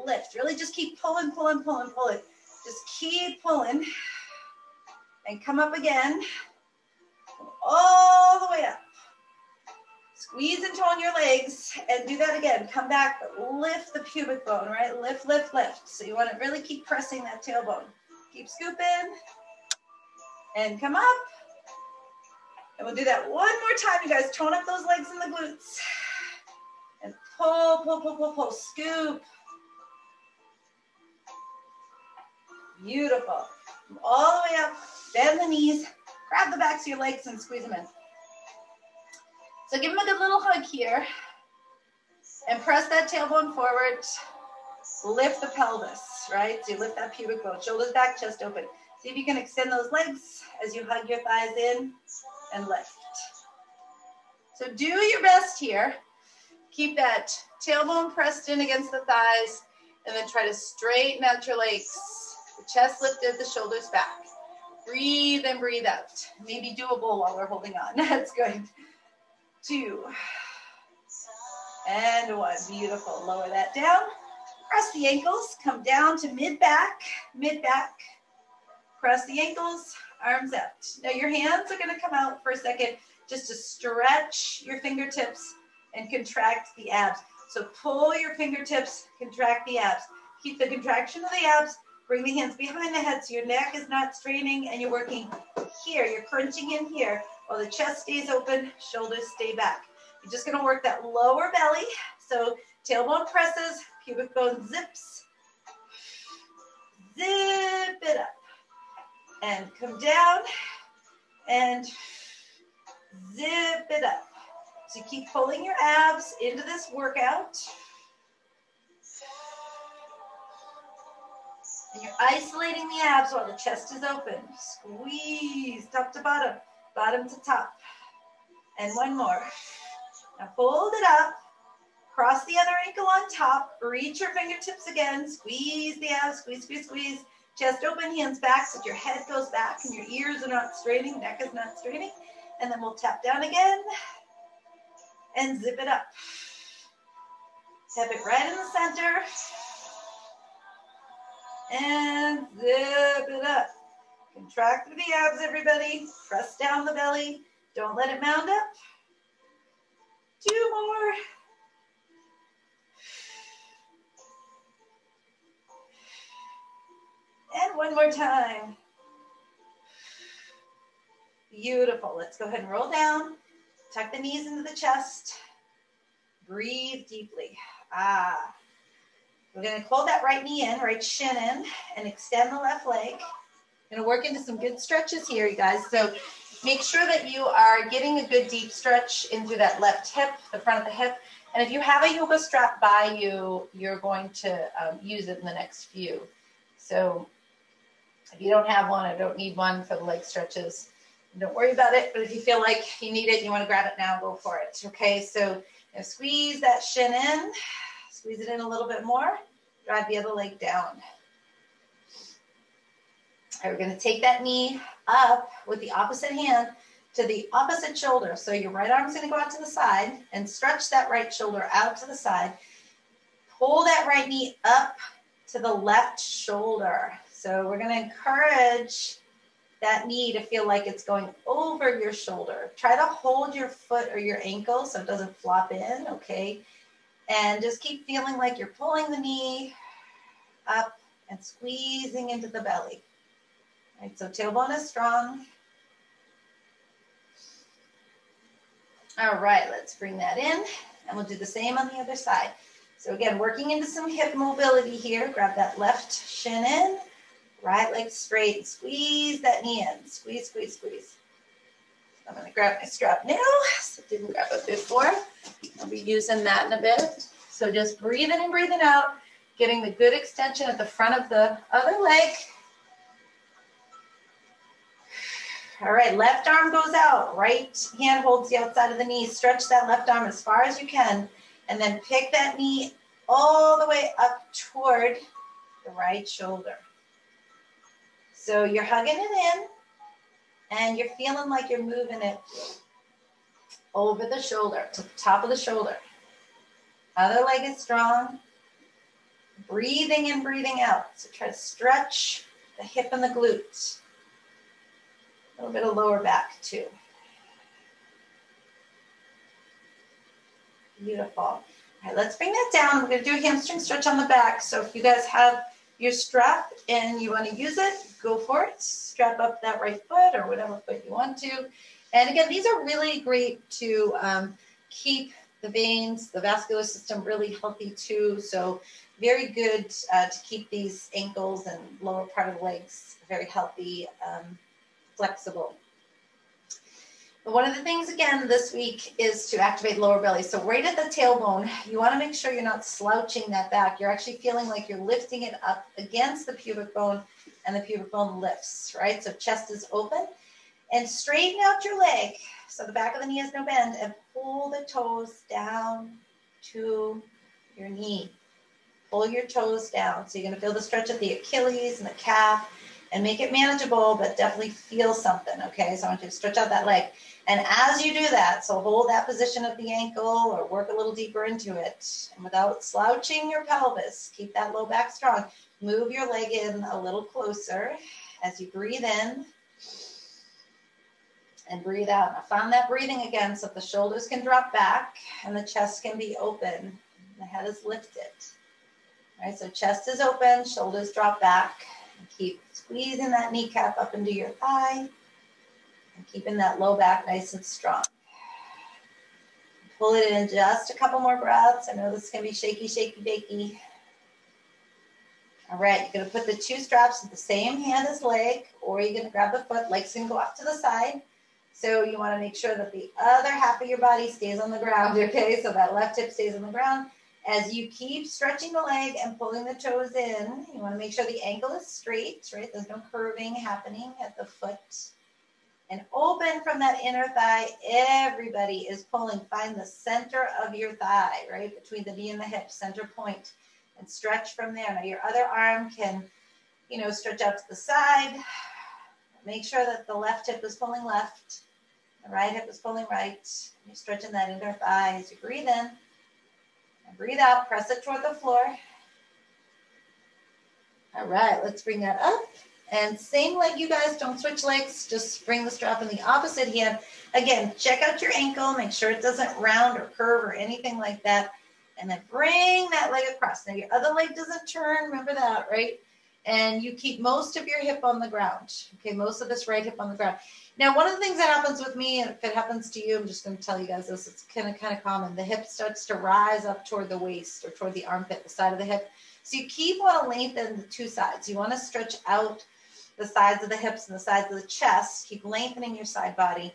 lift. Really just keep pulling, pulling, pulling, pulling. Just keep pulling, and come up again, all the way up. Squeeze and tone your legs, and do that again. Come back, lift the pubic bone, right? Lift, lift, lift. So you want to really keep pressing that tailbone. Keep scooping. And come up. And we'll do that one more time. You guys tone up those legs and the glutes. And pull, pull, pull, pull, pull. Scoop. Beautiful. All the way up. Bend the knees. Grab the backs of your legs and squeeze them in. So give them a good little hug here. And press that tailbone forward. Lift the pelvis, right? So you lift that pubic bone. Shoulders back, chest open. See if you can extend those legs as you hug your thighs in and lift. So do your best here. Keep that tailbone pressed in against the thighs and then try to straighten out your legs. The chest lifted, the shoulders back. Breathe and breathe out. Maybe do a bowl while we're holding on. That's good. 2 and 1. Beautiful. Lower that down. Press the ankles. Come down to mid-back. Mid-back. Press the ankles. Arms out. Now your hands are going to come out for a second just to stretch your fingertips and contract the abs. So pull your fingertips, contract the abs. Keep the contraction of the abs. Bring the hands behind the head so your neck is not straining and you're working here. You're crunching in here while the chest stays open, shoulders stay back. You're just going to work that lower belly. So tailbone presses, pubic bone zips. Zip it up. And come down and zip it up. So keep pulling your abs into this workout. And you're isolating the abs while the chest is open. Squeeze top to bottom, bottom to top. And one more. Now fold it up. Cross the other ankle on top. Reach your fingertips again. Squeeze the abs, squeeze, squeeze, squeeze. Chest open, hands back so that your head goes back and your ears are not straining, neck is not straining. And then we'll tap down again and zip it up. Tap it right in the center. And zip it up. Contract through the abs, everybody. Press down the belly. Don't let it mound up. 2 more. And one more time. Beautiful. Let's go ahead and roll down. Tuck the knees into the chest. Breathe deeply. We're going to pull that right knee in, right shin in, and extend the left leg. Going to work into some good stretches here, you guys. So make sure that you are getting a good deep stretch into that left hip, the front of the hip. And if you have a yoga strap by you, you're going to use it in the next few. So if you don't have one or don't need one for the leg stretches, don't worry about it. But if you feel like you need it, you want to grab it now, go for it. Okay, so squeeze that shin in. Squeeze it in a little bit more. Drive the other leg down. All right, we're going to take that knee up with the opposite hand to the opposite shoulder. So your right arm's going to go out to the side and stretch that right shoulder out to the side. Pull that right knee up to the left shoulder. So we're going to encourage that knee to feel like it's going over your shoulder. Try to hold your foot or your ankle so it doesn't flop in, okay? And just keep feeling like you're pulling the knee up and squeezing into the belly. All right, so tailbone is strong. All right, let's bring that in, and we'll do the same on the other side. So again, working into some hip mobility here. Grab that left shin in, right leg straight, squeeze that knee in. Squeeze, squeeze, squeeze. I'm going to grab my strap now, so I didn't grab it before. I'll be using that in a bit. So just breathing and breathing out, getting the good extension at the front of the other leg. All right, left arm goes out, right hand holds the outside of the knee. Stretch that left arm as far as you can, and then pick that knee all the way up toward the right shoulder. So you're hugging it in, and you're feeling like you're moving it over the shoulder, to the top of the shoulder. Other leg is strong. Breathing in, breathing out. So try to stretch the hip and the glutes. A little bit of lower back too. Beautiful. All right, let's bring that down. We're going to do a hamstring stretch on the back. So if you guys have your strap and you want to use it, go for it. Strap up that right foot or whatever foot you want to. And again, these are really great to keep the veins, the vascular system really healthy too. So very good to keep these ankles and lower part of the legs very healthy, flexible. But one of the things, again, this week is to activate lower belly. So right at the tailbone, you want to make sure you're not slouching that back. You're actually feeling like you're lifting it up against the pubic bone, and the pubic bone lifts, right? So chest is open, and straighten out your leg. So the back of the knee has no bend, and pull the toes down to your knee. Pull your toes down. So you're going to feel the stretch of the Achilles and the calf, and make it manageable, but definitely feel something, okay? So I want you to stretch out that leg. And as you do that, so hold that position of the ankle or work a little deeper into it. And without slouching your pelvis, keep that low back strong. Move your leg in a little closer as you breathe in and breathe out. Now find that breathing again so the shoulders can drop back and the chest can be open. The head is lifted. All right, so chest is open, shoulders drop back. And keep squeezing that kneecap up into your thigh. And keeping that low back nice and strong. Pull it in just a couple more breaths. I know this can be shaky, shaky, bakey. All right, you're gonna put the two straps at the same hand as leg, or you're gonna grab the foot, legs can go off to the side. So you wanna make sure that the other half of your body stays on the ground, okay? So that left hip stays on the ground. As you keep stretching the leg and pulling the toes in, you wanna make sure the ankle is straight, right? There's no curving happening at the foot. And open from that inner thigh, everybody is pulling. Find the center of your thigh, right? Between the knee and the hip, center point, and stretch from there. Now your other arm can, stretch out to the side. Make sure that the left hip is pulling left, the right hip is pulling right. You're stretching that inner thigh as you breathe in. And breathe out, press it toward the floor. All right, let's bring that up. And same leg, you guys, don't switch legs, just bring the strap in the opposite hand. Again, check out your ankle, make sure it doesn't round or curve or anything like that. And then bring that leg across. Now your other leg doesn't turn, remember that, right? And you keep most of your hip on the ground, okay? Most of this right hip on the ground. Now, one of the things that happens with me, and if it happens to you, I'm just gonna tell you guys this, it's kind of common. The hip starts to rise up toward the waist or toward the armpit, the side of the hip. So you keep want to lengthen the two sides. You wanna stretch out the sides of the hips and the sides of the chest. Keep lengthening your side body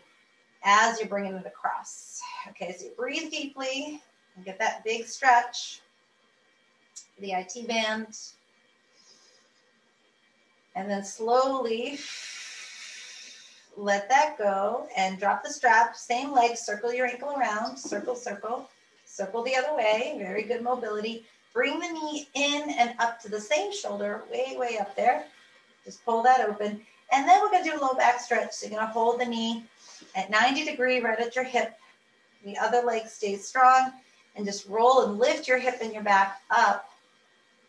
as you're bringing it across. Okay, so you breathe deeply and get that big stretch. The IT band. And then slowly let that go and drop the strap. Same leg, circle your ankle around, circle, circle, circle the other way. Very good mobility. Bring the knee in and up to the same shoulder, way, way up there. Just pull that open. And then we're going to do a low back stretch. So you're going to hold the knee at 90 degrees right at your hip. The other leg stays strong. And just roll and lift your hip and your back up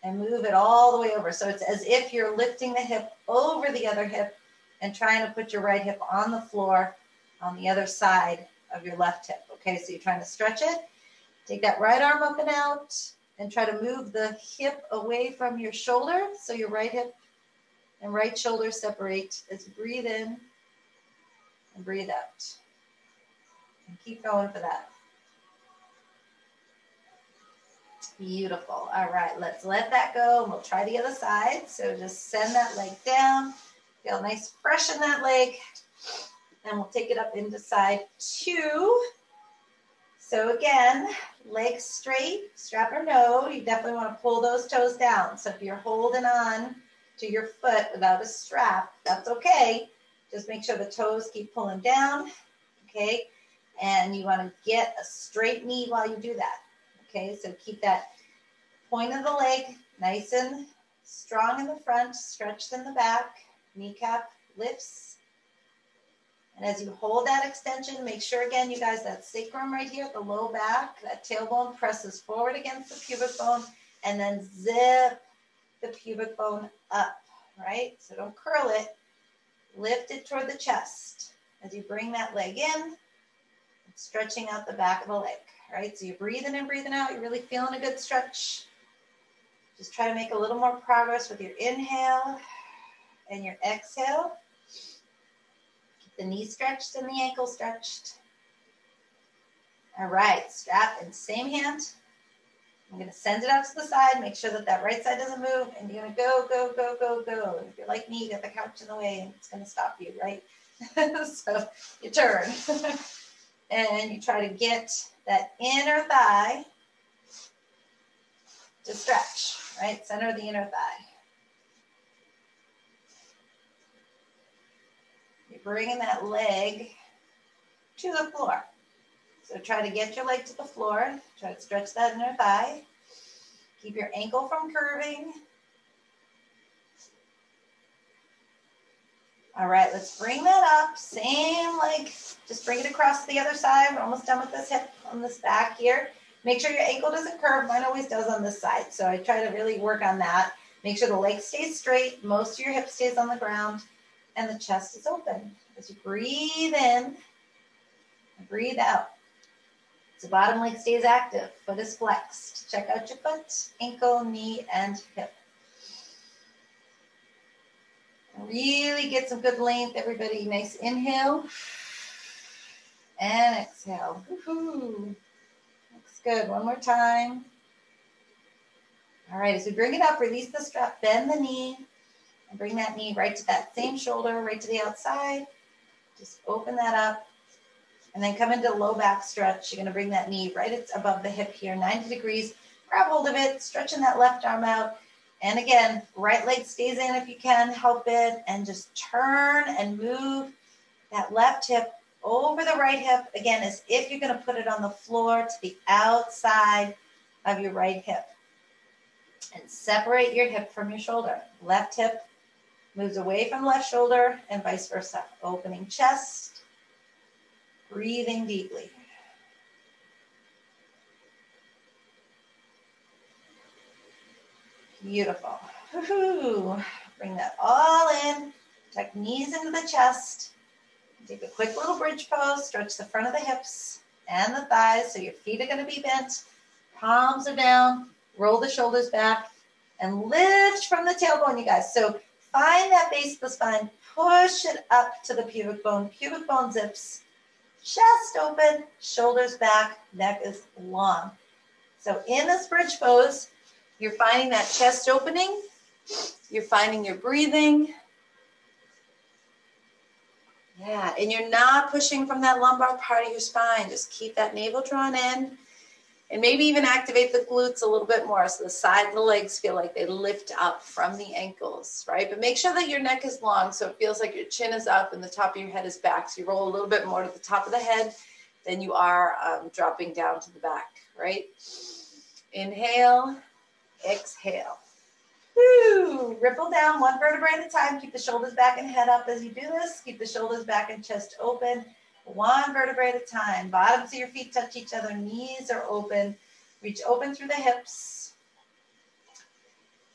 and move it all the way over. So it's as if you're lifting the hip over the other hip and trying to put your right hip on the floor on the other side of your left hip. Okay, so you're trying to stretch it. Take that right arm up and out and try to move the hip away from your shoulder. So your right hip and right shoulder separate as you breathe in and breathe out. And keep going for that. Beautiful. All right, let's let that go. And we'll try the other side. So just send that leg down. Feel nice, fresh in that leg. And we'll take it up into side two. So again, legs straight, strap or no. You definitely want to pull those toes down. So if you're holding on to your foot without a strap, that's okay. Just make sure the toes keep pulling down, okay? And you want to get a straight knee while you do that, okay? So keep that point of the leg nice and strong in the front, stretched in the back, kneecap lifts. And as you hold that extension, make sure again, you guys, that sacrum right here at the low back, that tailbone presses forward against the pubic bone and then zip the pubic bone up, right? So don't curl it, lift it toward the chest as you bring that leg in, stretching out the back of the leg, right? So you're breathing in, breathing out, you're really feeling a good stretch. Just try to make a little more progress with your inhale and your exhale. Keep the knee stretched and the ankle stretched. All right, strap in same hand. I'm going to send it out to the side. Make sure that that right side doesn't move. And you're going to go, go, go, go, go. And if you're like me, you got the couch in the way and it's going to stop you, right? So you turn. And you try to get that inner thigh to stretch, right? Center of the inner thigh. You're bringing that leg to the floor. So try to get your leg to the floor. Try to stretch that inner thigh. Keep your ankle from curving. All right, let's bring that up. Same leg, just bring it across to the other side. We're almost done with this hip on this back here. Make sure your ankle doesn't curve. Mine always does on this side. So I try to really work on that. Make sure the leg stays straight. Most of your hip stays on the ground and the chest is open. As you breathe in and breathe out. So bottom leg stays active, foot is flexed. Check out your foot, ankle, knee, and hip. Really get some good length, everybody. Nice inhale and exhale. Woohoo. Looks good. One more time. All right, as we bring it up, release the strap, bend the knee, and bring that knee right to that same shoulder, right to the outside. Just open that up. And then come into low back stretch. You're going to bring that knee right above the hip here, 90 degrees. Grab hold of it, stretching that left arm out. And again, right leg stays in if you can, help it. And just turn and move that left hip over the right hip. Again, as if you're going to put it on the floor to the outside of your right hip. And separate your hip from your shoulder. Left hip moves away from left shoulder and vice versa. Opening chest. Breathing deeply. Beautiful. Woo-hoo. Bring that all in. Tuck knees into the chest. Take a quick little bridge pose. Stretch the front of the hips and the thighs so your feet are going to be bent. Palms are down. Roll the shoulders back and lift from the tailbone, you guys. So find that base of the spine. Push it up to the pubic bone. Pubic bone zips. Chest open, shoulders back, neck is long. So in this bridge pose, you're finding that chest opening. You're finding your breathing. Yeah, and you're not pushing from that lumbar part of your spine. Just keep that navel drawn in. And maybe even activate the glutes a little bit more so the side of the legs feel like they lift up from the ankles, right? But make sure that your neck is long so it feels like your chin is up and the top of your head is back. So you roll a little bit more to the top of the head than you are dropping down to the back, right? Inhale, exhale. Woo! Ripple down one vertebrae at a time. Keep the shoulders back and head up as you do this. Keep the shoulders back and chest open. One vertebrae at a time. Bottoms of your feet touch each other. Knees are open. Reach open through the hips.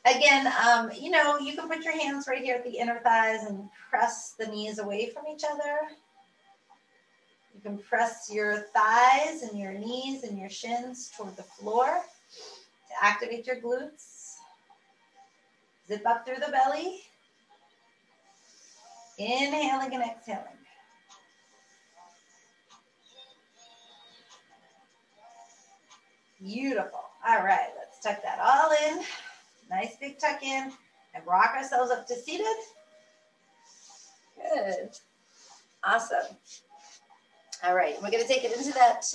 Again, you know, you can put your hands right here at the inner thighs and press the knees away from each other. You can press your thighs and your knees and your shins toward the floor to activate your glutes. Zip up through the belly. Inhaling and exhaling. Beautiful. All right, let's tuck that all in. Nice big tuck in and rock ourselves up to seated. Good. Awesome. All right, we're going to take it into that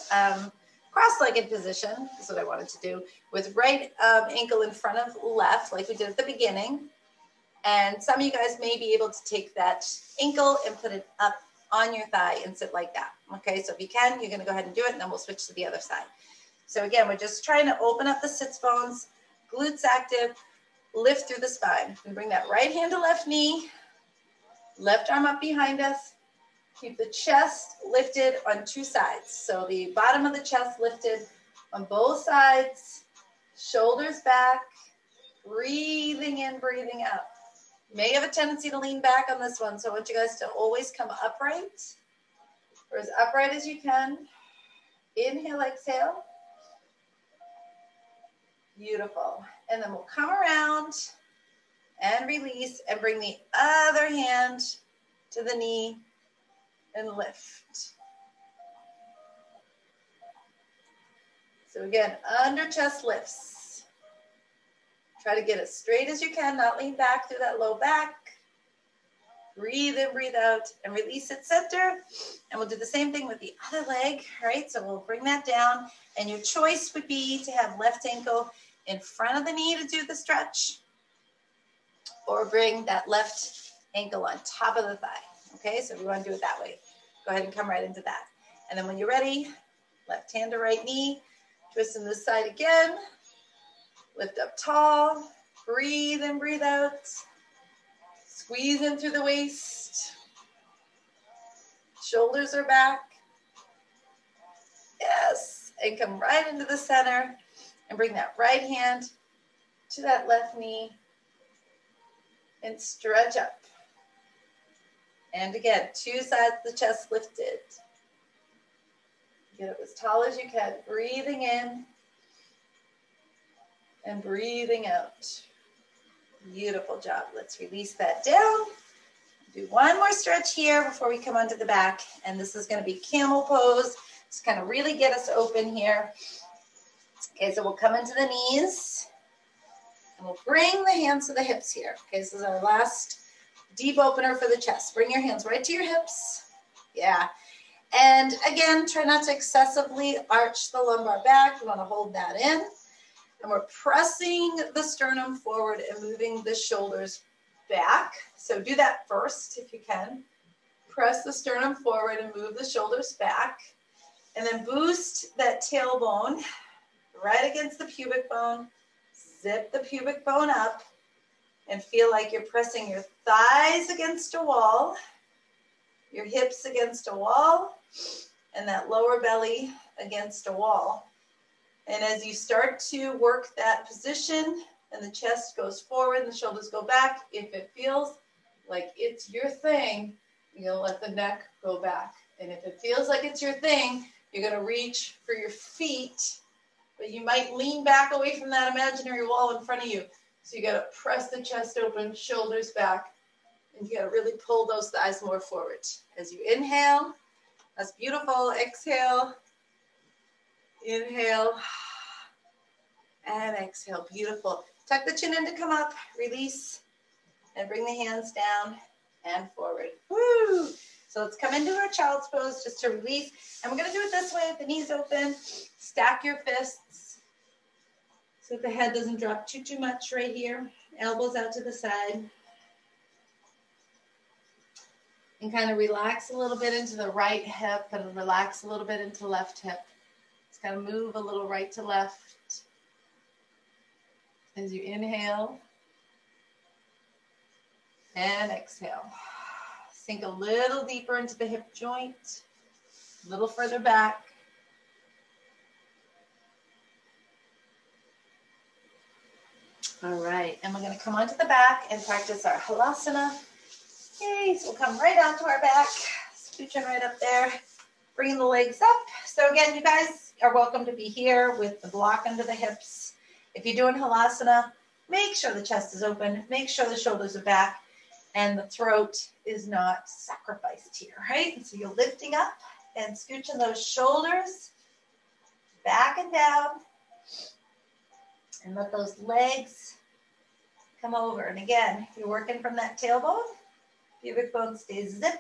cross-legged position. That's what I wanted to do with right ankle in front of left, like we did at the beginning. And some of you guys may be able to take that ankle and put it up on your thigh and sit like that. Okay, so if you can, you're going to go ahead and do it, and then we'll switch to the other side. So again, we're just trying to open up the sits bones, glutes active, lift through the spine. And bring that right hand to left knee, left arm up behind us. Keep the chest lifted on two sides. So the bottom of the chest lifted on both sides, shoulders back, breathing in, breathing out. You may have a tendency to lean back on this one, so I want you guys to always come upright, or as upright as you can. Inhale, exhale. Beautiful. And then we'll come around and release and bring the other hand to the knee and lift. So again, under chest lifts. Try to get as straight as you can, not lean back through that low back. Breathe in, breathe out, and release at center. And we'll do the same thing with the other leg, right? So we'll bring that down. And your choice would be to have left ankle in front of the knee to do the stretch, or bring that left ankle on top of the thigh. Okay, so we want to do it that way. Go ahead and come right into that. And then when you're ready, left hand to right knee, twist in this side again. Lift up tall, breathe in, breathe out. Squeeze in through the waist. Shoulders are back. Yes, and come right into the center and bring that right hand to that left knee and stretch up. And again, two sides of the chest lifted. Get up as tall as you can, breathing in and breathing out. Beautiful job. Let's release that down. Do one more stretch here before we come onto the back. And this is going to be camel pose. Just kind of really get us open here. Okay, so we'll come into the knees. And we'll bring the hands to the hips here. Okay, this is our last deep opener for the chest. Bring your hands right to your hips. Yeah. And again, try not to excessively arch the lumbar back. We want to hold that in. And we're pressing the sternum forward and moving the shoulders back. So do that first if you can. Press the sternum forward and move the shoulders back. And then boost that tailbone right against the pubic bone. Zip the pubic bone up and feel like you're pressing your thighs against a wall, your hips against a wall, and that lower belly against a wall. And as you start to work that position and the chest goes forward and the shoulders go back, if it feels like it's your thing, you'll let the neck go back. And if it feels like it's your thing, you're going to reach for your feet, but you might lean back away from that imaginary wall in front of you. So you got to press the chest open, shoulders back, and you got to really pull those thighs more forward. As you inhale, that's beautiful. Exhale. Inhale and exhale. Beautiful. Tuck the chin in to come up, release, and bring the hands down and forward. Woo! So let's come into our child's pose just to release. And we're going to do it this way with the knees open. Stack your fists so that the head doesn't drop too much right here. Elbows out to the side. And kind of relax a little bit into the right hip and relax a little bit into left hip. Kind of move a little right to left as you inhale and exhale. Sink a little deeper into the hip joint, a little further back. All right, and we're going to come onto the back and practice our halasana. Okay, so we'll come right onto our back, scooching right up there, bringing the legs up. So again, you guys are welcome to be here with the block under the hips. If you're doing halasana, make sure the chest is open, make sure the shoulders are back, and the throat is not sacrificed here, right? And so you're lifting up and scooching those shoulders back and down, and let those legs come over. And again, you're working from that tailbone, pubic bone stays zipped.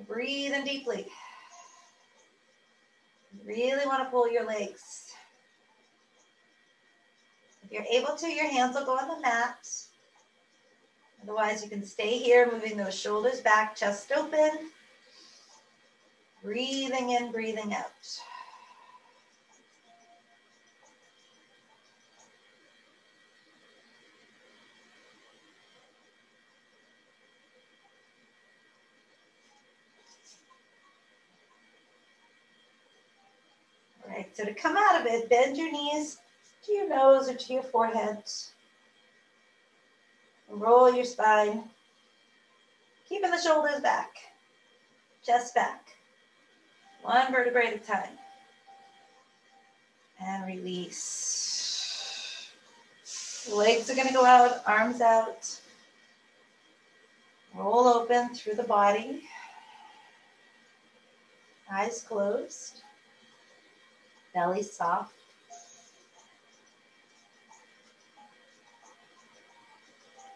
Breathe in deeply. Really want to pull your legs. If you're able to, your hands will go on the mat. Otherwise, you can stay here, moving those shoulders back, chest open. Breathing in, breathing out. All right, so to come out of it, bend your knees to your nose or to your forehead. And roll your spine, keeping the shoulders back, chest back, one vertebrae at a time. And release. Legs are going to go out, arms out. Roll open through the body. Eyes closed. Belly soft.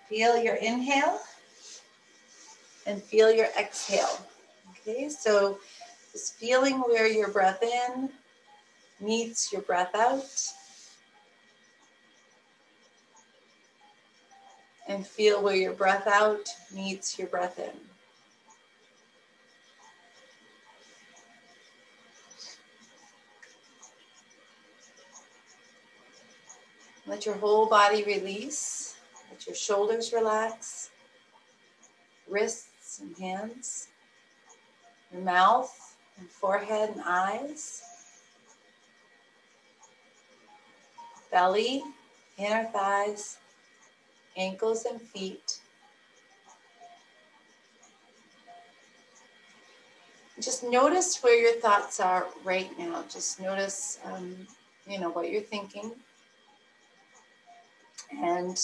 Feel your inhale and feel your exhale. Okay, so just feeling where your breath in meets your breath out. And feel where your breath out meets your breath in. Let your whole body release. Let your shoulders relax. Wrists and hands. Your mouth and forehead and eyes. Belly, inner thighs, ankles and feet. Just notice where your thoughts are right now. Just notice, what you're thinking. And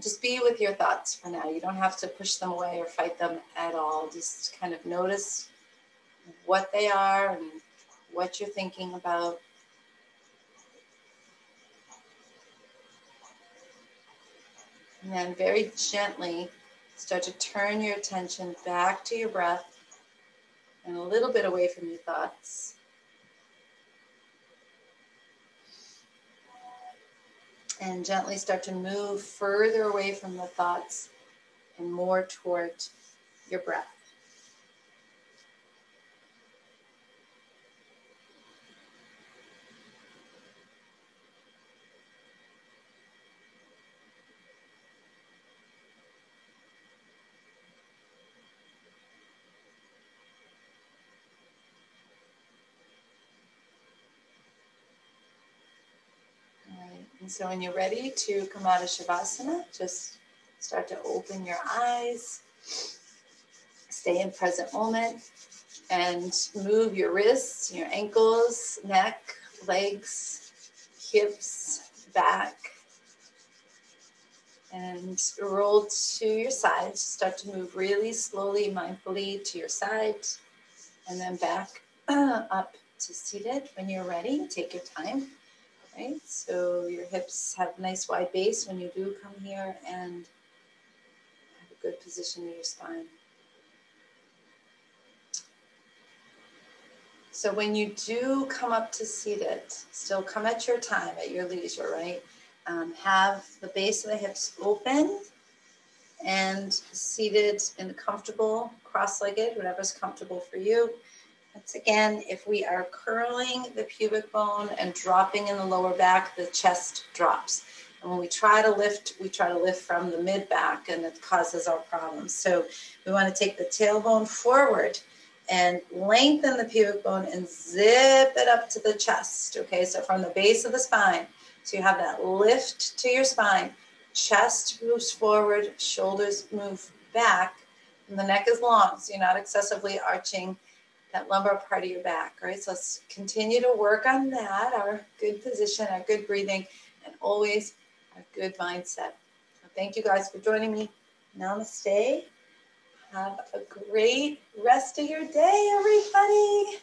just be with your thoughts for now. You don't have to push them away or fight them at all. Just kind of notice what they are and what you're thinking about. And then very gently start to turn your attention back to your breath and a little bit away from your thoughts. And gently start to move further away from the thoughts and more toward your breath. And so when you're ready to come out of Shavasana, just start to open your eyes, stay in present moment, and move your wrists, your ankles, neck, legs, hips, back, and roll to your side. Start to move really slowly, mindfully to your side, and then back up to seated. When you're ready, take your time. Right, so your hips have a nice wide base when you do come here, and have a good position in your spine. So when you do come up to seated, still come at your time, at your leisure, right? Have the base of the hips open and seated in comfortable, cross-legged, whatever's comfortable for you. Once again, if we are curling the pubic bone and dropping in the lower back, the chest drops. And when we try to lift from the mid back, and it causes our problems. So we want to take the tailbone forward and lengthen the pubic bone and zip it up to the chest. Okay, so from the base of the spine. So you have that lift to your spine. Chest moves forward, shoulders move back, and the neck is long, so you're not excessively arching that lumbar part of your back, right? So let's continue to work on that, our good position, our good breathing, and always a good mindset. So thank you guys for joining me. Namaste. Have a great rest of your day, everybody.